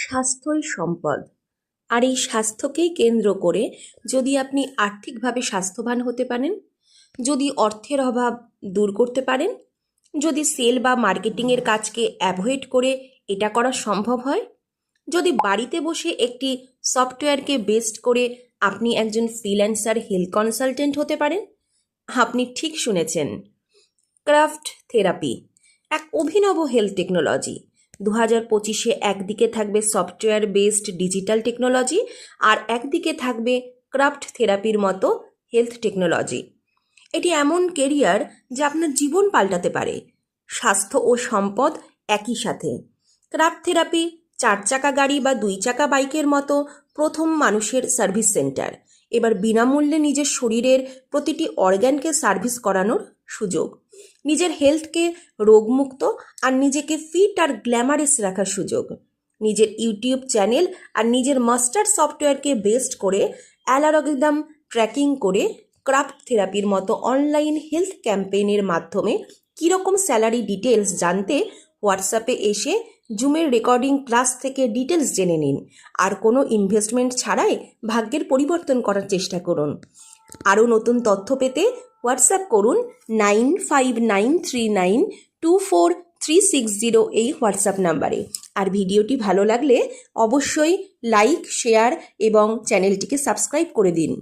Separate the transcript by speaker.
Speaker 1: স্বাস্থ্যই সম্পদ। আর এই স্বাস্থ্যকেই কেন্দ্র করে যদি আপনি আর্থিকভাবে স্বাস্থ্যবান হতে পারেন, যদি অর্থের অভাব দূর করতে পারেন, যদি সেল বা মার্কেটিংয়ের কাজকে অ্যাভয়েড করে এটা করা সম্ভব হয়, যদি বাড়িতে বসে একটি সফটওয়্যারকে বেস্ট করে আপনি একজন ফ্রিল্যান্সার হেলথ কনসালটেন্ট হতে পারেন, আপনি ঠিক শুনেছেন। ক্রাফট থেরাপি এক অভিনব হেলথ টেকনোলজি। 2025-এ একদিকে থাকবে সফটওয়্যার বেসড ডিজিটাল টেকনোলজি, আর একদিকে থাকবে ক্রাফট থেরাপির মতো হেলথ টেকনোলজি। এটি এমন কেরিয়ার যা আপনার জীবন পাল্টাতে পারে। স্বাস্থ্য ও সম্পদ একই সাথে। ক্রাফট থেরাপি 4 চাকা গাড়ি বা 2 চাকা বাইকের মতো প্রথম মানুষের সার্ভিস সেন্টার। এবার বিনামূল্যে নিজের শরীরের প্রতিটি অর্গ্যানকে সার্ভিস করানোর সুযোগ, নিজের হেলথকে রোগমুক্ত আর নিজেকে ফিট আর গ্ল্যামারাস রাখার সুযোগ, নিজের ইউটিউব চ্যানেল আর নিজের মাস্টার সফটওয়্যারকে বেস্ট করে অ্যালগরিদম ট্র্যাকিং করে ক্রাফট থেরাপির মতো অনলাইন হেলথ ক্যাম্পেইনের মাধ্যমে কীরকম স্যালারি ডিটেলস জানতে হোয়াটসঅ্যাপে এসে জুমের রেকর্ডিং ক্লাস থেকে ডিটেলস জেনে নিন। আর কোনো ইনভেস্টমেন্ট ছাড়াই ভাগ্যের পরিবর্তন করার চেষ্টা করুন। আরও নতুন তথ্য পেতে হোয়াটসঅ্যাপ করুন 9593924360 এই হোয়াটসঅ্যাপ নাম্বারে। আর ভিডিওটি ভালো লাগলে অবশ্যই লাইক, শেয়ার এবং চ্যানেলটিকে সাবস্ক্রাইব করে দিন।